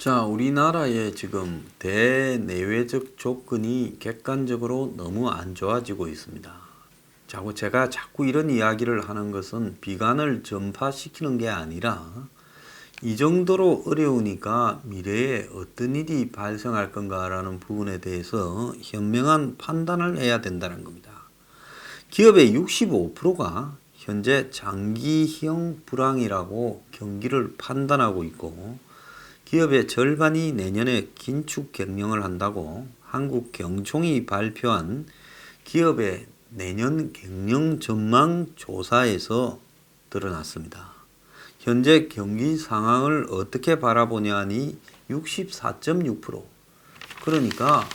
자, 우리나라의 지금 대내외적 조건이 객관적으로 너무 안 좋아지고 있습니다. 제가 자꾸 이런 이야기를 하는 것은 비관을 전파시키는 게 아니라 이 정도로 어려우니까 미래에 어떤 일이 발생할 건가라는 부분에 대해서 현명한 판단을 해야 된다는 겁니다. 기업의 65%가 현재 장기형 불황이라고 경기를 판단하고 있고 기업의 절반이 내년에 긴축 경영을 한다고 한국경총이 발표한 기업의 내년 경영 전망 조사에서 드러났습니다. 현재 경기 상황을 어떻게 바라보냐니 64.6%. 그러니까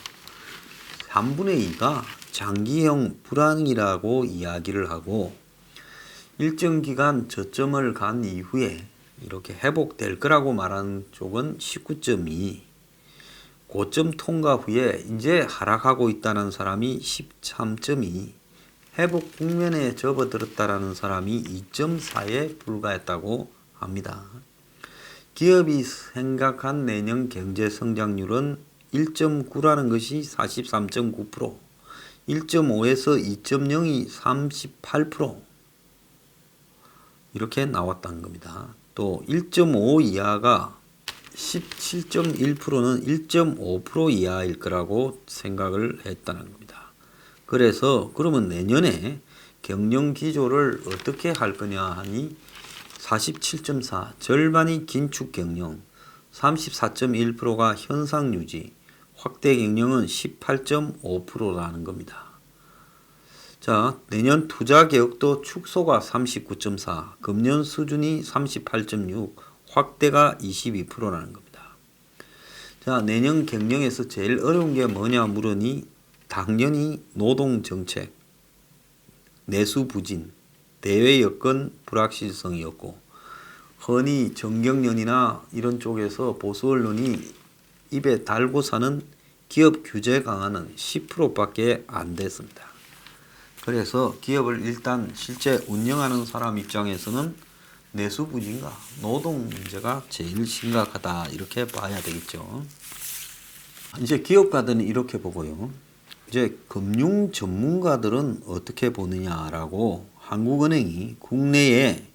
3분의 2가 장기형 불황이라고 이야기를 하고 일정 기간 저점을 간 이후에 이렇게 회복될 거라고 말하는 쪽은 19.2, 고점 통과 후에 이제 하락하고 있다는 사람이 13.2, 회복 국면에 접어들었다라는 사람이 2.4에 불과했다고 합니다. 기업이 생각한 내년 경제 성장률은 1.9라는 것이 43.9%, 1.5에서 2.0이 38% 이렇게 나왔다는 겁니다. 또 1.5 이하가 17.1%는 1.5% 이하일 거라고 생각을 했다는 겁니다. 그래서 그러면 내년에 경영 기조를 어떻게 할 거냐 하니 47.4 절반이 긴축 경영, 34.1%가 현상 유지, 확대 경영은 18.5%라는 겁니다. 자, 내년 투자 개혁도 축소가 39.4, 금년 수준이 38.6, 확대가 22%라는 겁니다. 자, 내년 경영에서 제일 어려운 게 뭐냐 물으니 당연히 노동정책, 내수 부진, 대외 여건 불확실성이었고 흔히 정경련이나 이런 쪽에서 보수 언론이 입에 달고 사는 기업 규제 강화는 10%밖에 안 됐습니다. 그래서 기업을 일단 실제 운영하는 사람 입장에서는 내수 부진과 노동 문제가 제일 심각하다 이렇게 봐야 되겠죠. 이제 기업가들은 이렇게 보고요. 이제 금융 전문가들은 어떻게 보느냐라고 한국은행이 국내에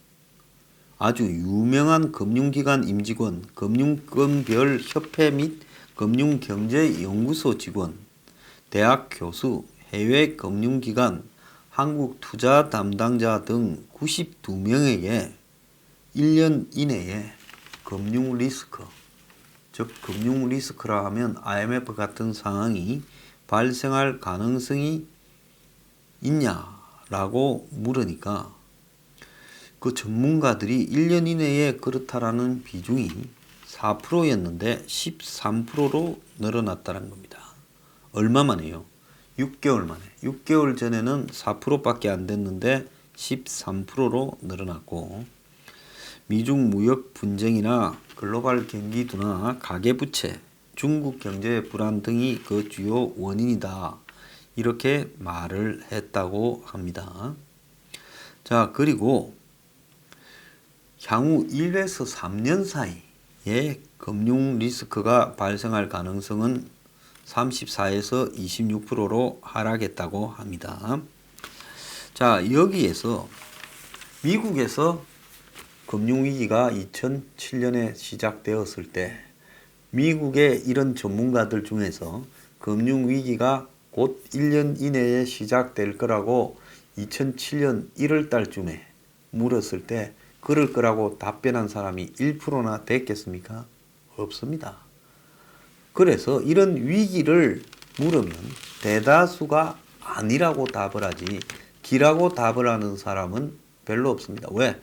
아주 유명한 금융기관 임직원, 금융권별 협회 및 금융경제연구소 직원, 대학 교수, 해외 금융기관, 한국 투자 담당자 등 92명에게 1년 이내에 금융 리스크, 즉 금융 리스크라 하면 IMF 같은 상황이 발생할 가능성이 있냐라고 물으니까 그 전문가들이 1년 이내에 그렇다라는 비중이 4%였는데 13%로 늘어났다는 겁니다. 얼마 만에요? 6개월 만에. 6개월 전에는 4%밖에 안 됐는데 13%로 늘어났고 미중 무역 분쟁이나 글로벌 경기도나 가계부채, 중국 경제 불안 등이 그 주요 원인이다. 이렇게 말을 했다고 합니다. 자, 그리고 향후 1에서 3년 사이에 금융 리스크가 발생할 가능성은 34에서 26%로 하락했다고 합니다. 자, 여기에서 미국에서 금융위기가 2007년에 시작되었을 때 미국의 이런 전문가들 중에서 금융위기가 곧 1년 이내에 시작될 거라고 2007년 1월 달쯤에 물었을 때 그럴 거라고 답변한 사람이 1%나 됐겠습니까? 없습니다. 그래서 이런 위기를 물으면 대다수가 아니라고 답을 하지 기라고 답을 하는 사람은 별로 없습니다. 왜?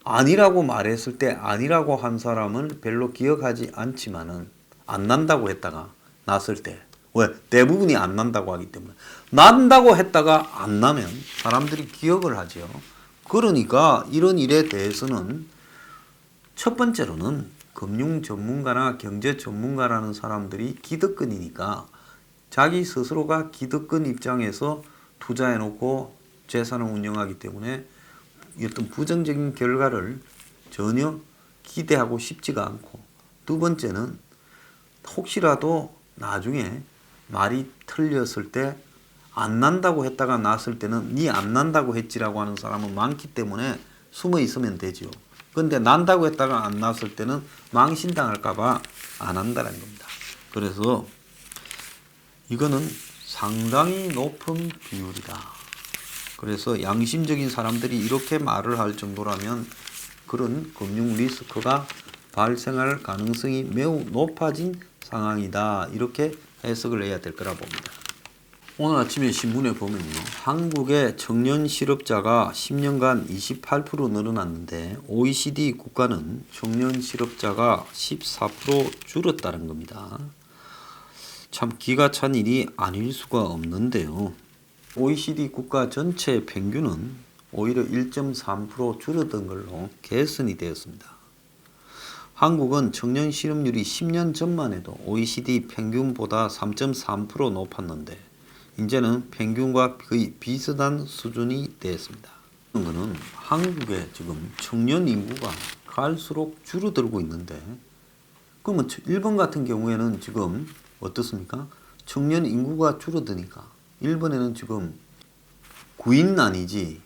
아니라고 말했을 때 아니라고 한 사람은 별로 기억하지 않지만은 안 난다고 했다가 났을 때 왜? 대부분이 안 난다고 하기 때문에 난다고 했다가 안 나면 사람들이 기억을 하죠. 그러니까 이런 일에 대해서는 첫 번째로는 금융 전문가나 경제 전문가라는 사람들이 기득권이니까 자기 스스로가 기득권 입장에서 투자해 놓고 재산을 운영하기 때문에 어떤 부정적인 결과를 전혀 기대하고 싶지가 않고 두 번째는 혹시라도 나중에 말이 틀렸을 때 안 난다고 했다가 났을 때는 니 안 난다고 했지라고 하는 사람은 많기 때문에 숨어 있으면 되죠. 근데 난다고 했다가 안 났을 때는 망신당할까봐 안 한다는 겁니다. 그래서 이거는 상당히 높은 비율이다. 그래서 양심적인 사람들이 이렇게 말을 할 정도라면 그런 금융 리스크가 발생할 가능성이 매우 높아진 상황이다. 이렇게 해석을 해야 될 거라 봅니다. 오늘 아침에 신문에 보면요. 한국의 청년 실업자가 10년간 28% 늘어났는데 OECD 국가는 청년 실업자가 14% 줄었다는 겁니다. 참 기가 찬 일이 아닐 수가 없는데요. OECD 국가 전체 평균은 오히려 1.3% 줄어든 걸로 개선이 되었습니다. 한국은 청년 실업률이 10년 전만 해도 OECD 평균보다 3.3% 높았는데 이제는 평균과 거의 비슷한 수준이 되었습니다. 그는 한국의 지금 청년 인구가 갈수록 줄어들고 있는데 그러면 일본 같은 경우에는 지금 어떻습니까? 청년 인구가 줄어드니까 일본에는 지금 구인난이지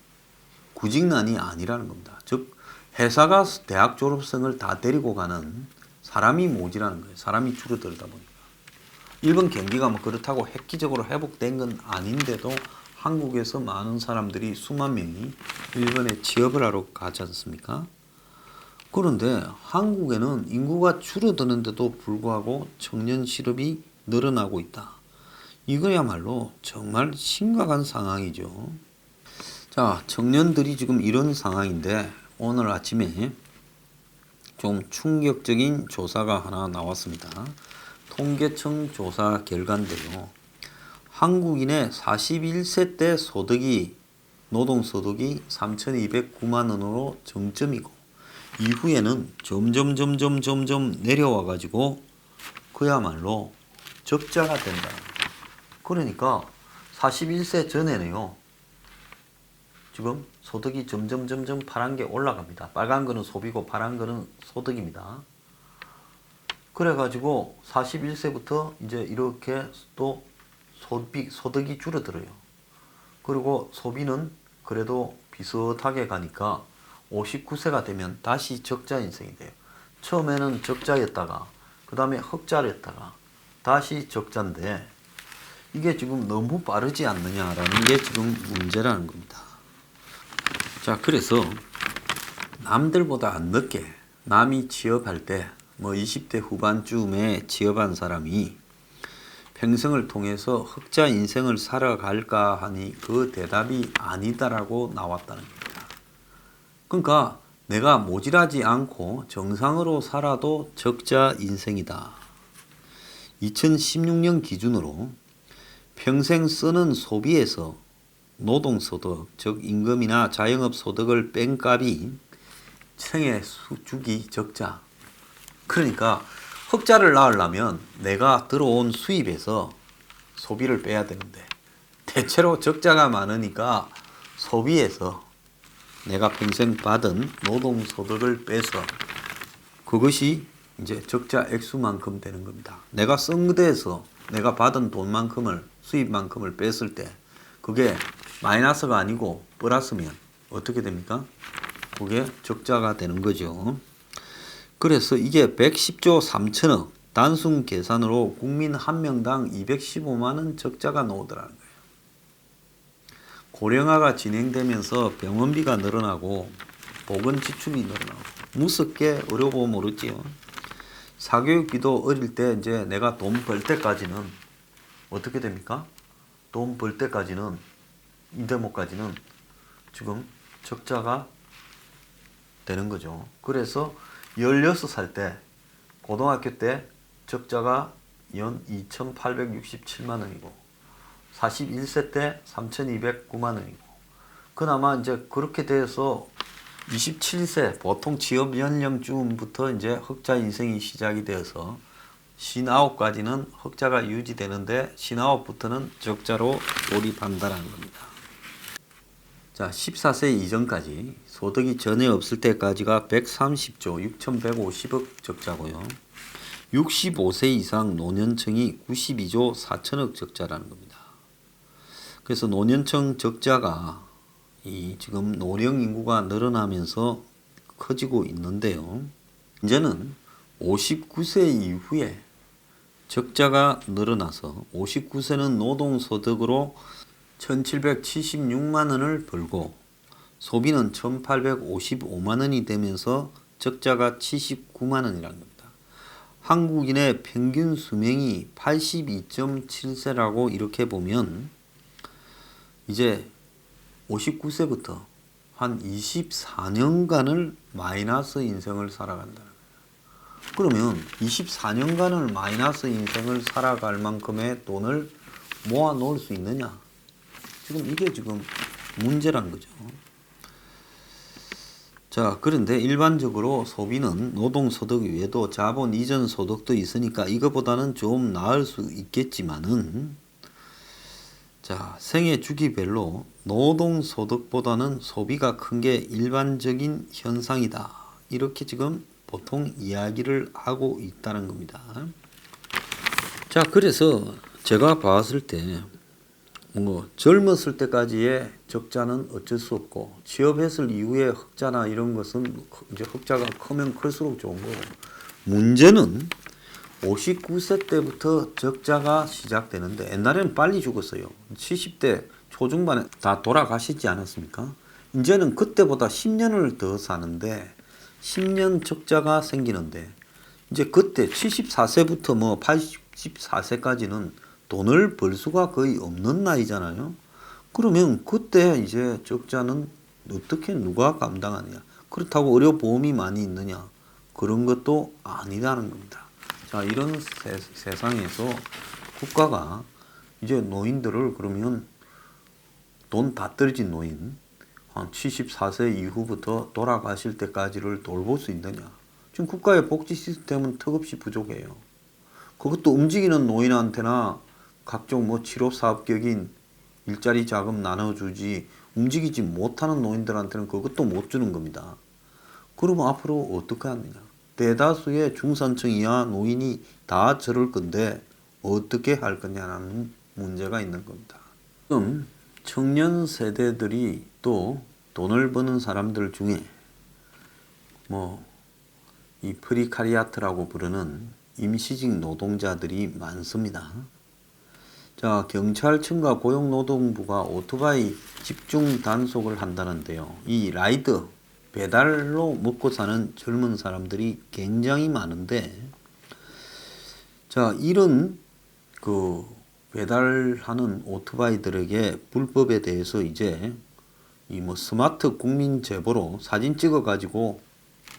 구직난이 아니라는 겁니다. 즉 회사가 대학 졸업생을 다 데리고 가는 사람이 모자라는 거예요. 사람이 줄어들다 보니까. 일본 경기가 뭐 그렇다고 획기적으로 회복된 건 아닌데도 한국에서 많은 사람들이 수만 명이 일본에 취업을 하러 가지 않습니까? 그런데 한국에는 인구가 줄어드는데도 불구하고 청년 실업이 늘어나고 있다. 이거야말로 정말 심각한 상황이죠. 자, 청년들이 지금 이런 상황인데 오늘 아침에 좀 충격적인 조사가 하나 나왔습니다. 통계청 조사 결과인데요. 한국인의 41세 때 소득이 노동소득이 3,209만 원으로 정점이고 이후에는 점점 내려와 가지고 그야말로 적자가 된다. 그러니까 41세 전에는요. 지금 소득이 점점 파란 게 올라갑니다. 빨간 거는 소비고 파란 거는 소득입니다. 그래가지고 41세부터 이제 이렇게 또 소득이 줄어들어요. 그리고 소비는 그래도 비슷하게 가니까 59세가 되면 다시 적자 인생이 돼요. 처음에는 적자였다가 그 다음에 흑자였다가 다시 적자인데 이게 지금 너무 빠르지 않느냐라는 게 지금 문제라는 겁니다. 자, 그래서 남들보다 늦게 남이 취업할 때 뭐 20대 후반쯤에 취업한 사람이 평생을 통해서 흑자 인생을 살아갈까 하니 그 대답이 아니다라고 나왔다는 겁니다. 그러니까 내가 모질하지 않고 정상으로 살아도 적자 인생이다. 2016년 기준으로 평생 쓰는 소비에서 노동소득, 즉 임금이나 자영업 소득을 뺀 값이 생애 주기 적자. 그러니까 흑자를 낳으려면 내가 들어온 수입에서 소비를 빼야 되는데 대체로 적자가 많으니까 소비에서 내가 평생 받은 노동소득을 빼서 그것이 이제 적자 액수만큼 되는 겁니다. 내가 쓴 데에서 내가 받은 돈만큼을 수입만큼을 뺐을 때 그게 마이너스가 아니고 플러스면 어떻게 됩니까? 그게 적자가 되는 거죠. 그래서 이게 110조 3천억 단순 계산으로 국민 한 명당 215만 원 적자가 나오더라는 거예요. 고령화가 진행되면서 병원비가 늘어나고 보건 지출이 늘어나고 무섭게 어려워 모르지요. 사교육비도 어릴 때 이제 내가 돈 벌 때까지는 어떻게 됩니까? 돈 벌 때까지는 이 대목까지는 지금 적자가 되는 거죠. 그래서 16살 때 고등학교 때 적자가 연 2,867만 원이고 41세 때 3,209만 원이고 그나마 이제 그렇게 돼서 27세 보통 취업 연령쯤부터 이제 흑자 인생이 시작이 되어서 59까지는 흑자가 유지되는데 59부터는 적자로 돌입한다는 겁니다. 자, 14세 이전까지 소득이 전혀 없을 때까지가 130조 6,150억 적자고요. 65세 이상 노년층이 92조 4천억 적자라는 겁니다. 그래서 노년층 적자가 지금 노령 인구가 늘어나면서 커지고 있는데요. 이제는 59세 이후에 적자가 늘어나서 59세는 노동소득으로 1776만 원을 벌고 소비는 1855만 원이 되면서 적자가 79만 원이라는 겁니다. 한국인의 평균 수명이 82.7세라고 이렇게 보면 이제 59세부터 한 24년간을 마이너스 인생을 살아간다는 거예요. 그러면 24년간을 마이너스 인생을 살아갈 만큼의 돈을 모아 놓을 수 있느냐? 이게 지금 문제란 거죠. 자, 그런데 일반적으로 소비는 노동소득 외에도 자본 이전 소득도 있으니까 이거보다는 좀 나을 수 있겠지만은, 자, 생애 주기별로 노동소득보다는 소비가 큰 게 일반적인 현상이다. 이렇게 지금 보통 이야기를 하고 있다는 겁니다. 자, 그래서 제가 봤을 때 젊었을 때까지의 적자는 어쩔 수 없고 취업했을 이후의 흑자나 이런 것은 이제 흑자가 크면 클수록 좋은 거고, 문제는 59세 때부터 적자가 시작되는데 옛날에는 빨리 죽었어요. 70대 초중반에 다 돌아가시지 않았습니까? 이제는 그때보다 10년을 더 사는데 10년 적자가 생기는데, 이제 그때 74세부터 뭐 84세까지는 돈을 벌 수가 거의 없는 나이잖아요. 그러면 그때 이제 적자는 어떻게 누가 감당하느냐? 그렇다고 의료보험이 많이 있느냐? 그런 것도 아니라는 겁니다. 자, 이런 세상에서 국가가 이제 노인들을 그러면 돈 다 떨어진 노인 한 74세 이후부터 돌아가실 때까지를 돌볼 수 있느냐? 지금 국가의 복지 시스템은 턱없이 부족해요. 그것도 움직이는 노인한테나 각종 뭐 치료 사업격인 일자리 자금 나눠주지 움직이지 못하는 노인들한테는 그것도 못 주는 겁니다. 그러면 앞으로 어떻게 하느냐? 대다수의 중산층 이하 노인이 다 저럴 건데 어떻게 할 거냐는 문제가 있는 겁니다. 지금 청년 세대들이 또 돈을 버는 사람들 중에 이 프리카리아트라고 부르는 임시직 노동자들이 많습니다. 자, 경찰청과 고용노동부가 오토바이 집중 단속을 한다는데요. 이 라이드 배달로 먹고 사는 젊은 사람들이 굉장히 많은데, 자, 이런 배달하는 오토바이들에게 불법에 대해서 이제 스마트 국민 제보로 사진 찍어 가지고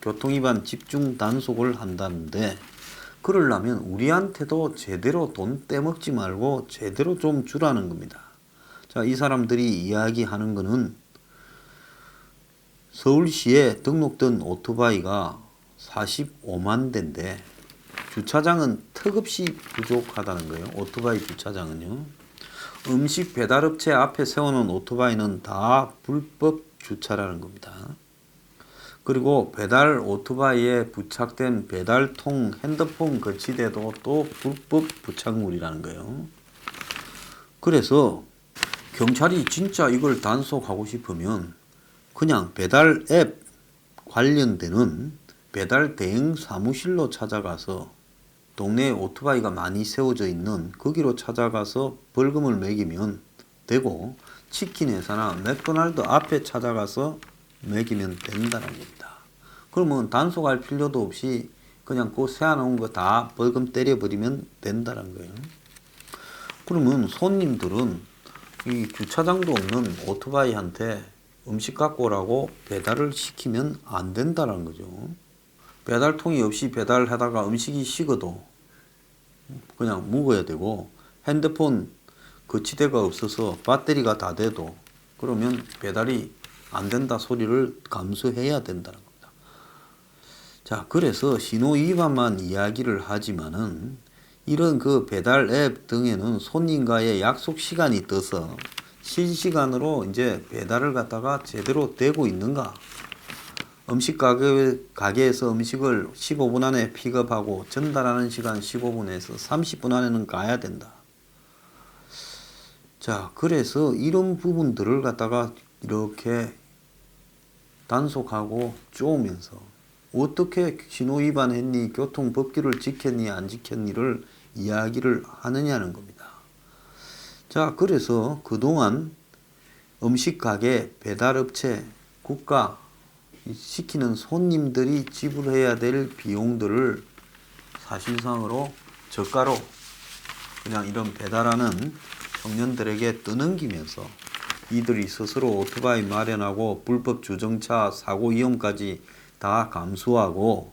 교통위반 집중 단속을 한다는데, 그러려면 우리한테도 제대로 돈 떼먹지 말고 제대로 좀 주라는 겁니다. 자, 이 사람들이 이야기하는 거는 서울시에 등록된 오토바이가 45만 대인데 주차장은 턱없이 부족하다는 거예요. 오토바이 주차장은요. 음식 배달업체 앞에 세워놓은 오토바이는 다 불법 주차라는 겁니다. 그리고 배달 오토바이에 부착된 배달통, 핸드폰 거치대도 또 불법 부착물이라는 거예요. 그래서 경찰이 진짜 이걸 단속하고 싶으면 그냥 배달 앱 관련되는 배달 대행 사무실로 찾아가서 동네에 오토바이가 많이 세워져 있는 거기로 찾아가서 벌금을 매기면 되고, 치킨 회사나 맥도날드 앞에 찾아가서 매기면 된다는 겁니다. 그러면 단속할 필요도 없이 그냥 그 세워놓은 거 다 벌금 때려버리면 된다는 거예요. 그러면 손님들은 이 주차장도 없는 오토바이한테 음식 갖고 오라고 배달을 시키면 안 된다는 거죠. 배달통이 없이 배달하다가 음식이 식어도 그냥 먹어야 되고, 핸드폰 거치대가 없어서 배터리가 다 돼도 그러면 배달이 안 된다 소리를 감수해야 된다는 겁니다. 자, 그래서 신호 위반만 이야기를 하지만은 이런 배달 앱 등에는 손님과의 약속 시간이 떠서 실시간으로 이제 배달을 갖다가 제대로 되고 있는가, 음식 가게에서 음식을 15분 안에 픽업하고 전달하는 시간 15분에서 30분 안에는 가야 된다. 자, 그래서 이런 부분들을 갖다가 이렇게 단속하고 쪼으면서 어떻게 신호 위반했니, 교통법규를 지켰니, 안 지켰니를 이야기를 하느냐는 겁니다. 자, 그래서 그동안 음식 가게, 배달업체, 국가 시키는 손님들이 지불해야 될 비용들을 사실상으로 저가로 그냥 이런 배달하는 청년들에게 떠넘기면서 이들이 스스로 오토바이 마련하고 불법 주정차 사고 위험까지 다 감수하고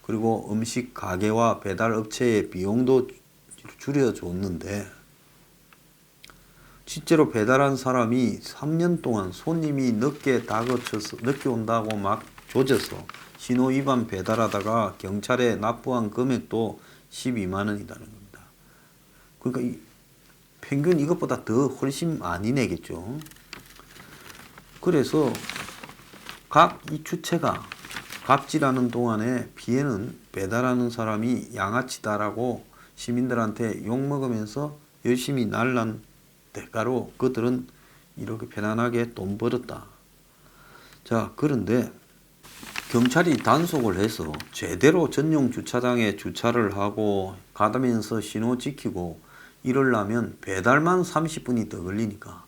그리고 음식 가게와 배달 업체의 비용도 줄여줬는데 실제로 배달한 사람이 3년 동안 손님이 늦게 다그쳐서 늦게 온다고 막 조져서 신호 위반 배달하다가 경찰에 납부한 금액도 12만 원이라는 겁니다. 그러니까 평균 이것보다 더 훨씬 많이 내겠죠. 그래서 각 이 주체가 갑질하는 동안에 피해는 배달하는 사람이 양아치다라고 시민들한테 욕먹으면서 열심히 날란 대가로 그들은 이렇게 편안하게 돈 벌었다. 자, 그런데 경찰이 단속을 해서 제대로 전용 주차장에 주차를 하고 가다면서 신호 지키고 이러려면 배달만 30분이 더 걸리니까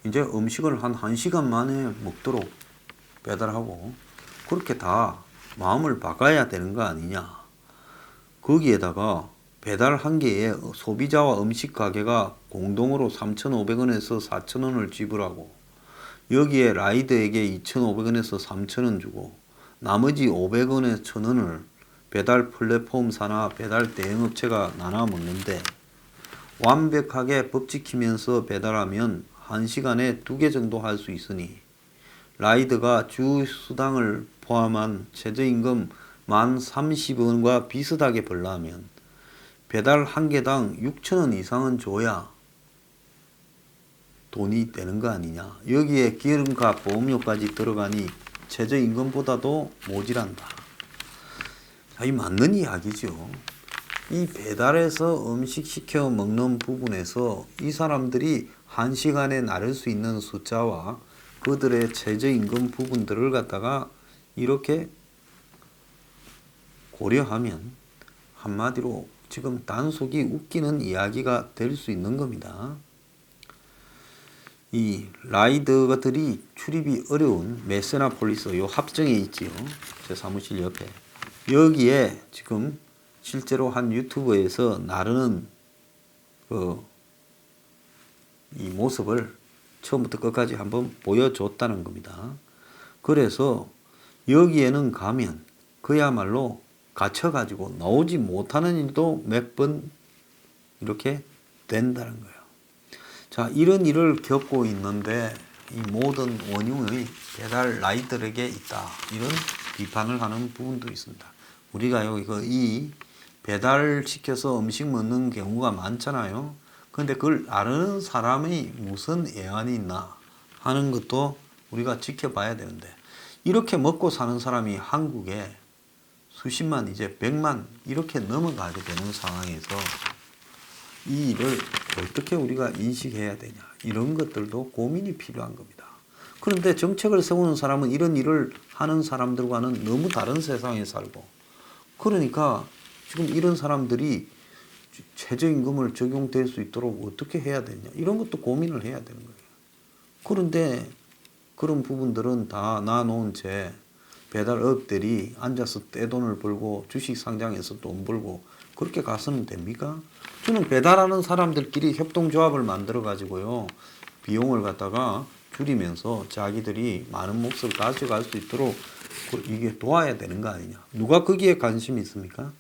이제 음식을 한 1시간 만에 먹도록 배달하고 그렇게 다 마음을 바꿔야 되는 거 아니냐. 거기에다가 배달 한 개에 소비자와 음식 가게가 공동으로 3,500원에서 4,000원을 지불하고 여기에 라이더에게 2,500원에서 3,000원 주고 나머지 500원에 1,000원을 배달 플랫폼사나 배달 대행업체가 나눠 먹는데 완벽하게 법 지키면서 배달하면 1시간에 2개 정도 할 수 있으니 라이더가 주 수당을 포함한 최저임금 1030원과 비슷하게 벌려면 배달 한 개당 6,000원 이상은 줘야 돈이 되는 거 아니냐. 여기에 기름값 보험료까지 들어가니 최저임금보다도 모자란다. 이 맞는 이야기죠. 이 배달해서 음식 시켜 먹는 부분에서 이 사람들이 1시간에 나를 수 있는 숫자와 그들의 최저임금 부분들을 갖다가 이렇게 고려하면 한마디로 지금 단속이 웃기는 이야기가 될 수 있는 겁니다. 이 라이더들이 출입이 어려운 메세나폴리스 요 합정에 있지요. 제 사무실 옆에. 여기에 지금 실제로 한 유튜브에서 나르는 이 모습을 처음부터 끝까지 한번 보여줬다는 겁니다. 그래서 여기에는 가면 그야말로 갇혀가지고 나오지 못하는 일도 몇 번 이렇게 된다는 거예요. 자, 이런 일을 겪고 있는데 이 모든 원흉의 배달 라이더에게 있다. 이런 비판을 하는 부분도 있습니다. 우리가요, 이 배달시켜서 음식 먹는 경우가 많잖아요. 그런데 그걸 아는 사람이 무슨 애환이 있나 하는 것도 우리가 지켜봐야 되는데 이렇게 먹고 사는 사람이 한국에 수십만 이제 100만 이렇게 넘어가게 되는 상황에서 이 일을 어떻게 우리가 인식해야 되냐 이런 것들도 고민이 필요한 겁니다. 그런데 정책을 세우는 사람은 이런 일을 하는 사람들과는 너무 다른 세상에 살고 그러니까 지금 이런 사람들이 최저임금을 적용될 수 있도록 어떻게 해야 되냐 이런 것도 고민을 해야 되는 거예요. 그런데 그런 부분들은 다 놔놓은 채 배달업들이 앉아서 떼돈을 벌고 주식 상장해서 돈 벌고 그렇게 가서는 됩니까? 저는 배달하는 사람들끼리 협동조합을 만들어 가지고요 비용을 갖다가 줄이면서 자기들이 많은 몫을 가져갈 수 있도록 이게 도와야 되는 거 아니냐. 누가 거기에 관심이 있습니까?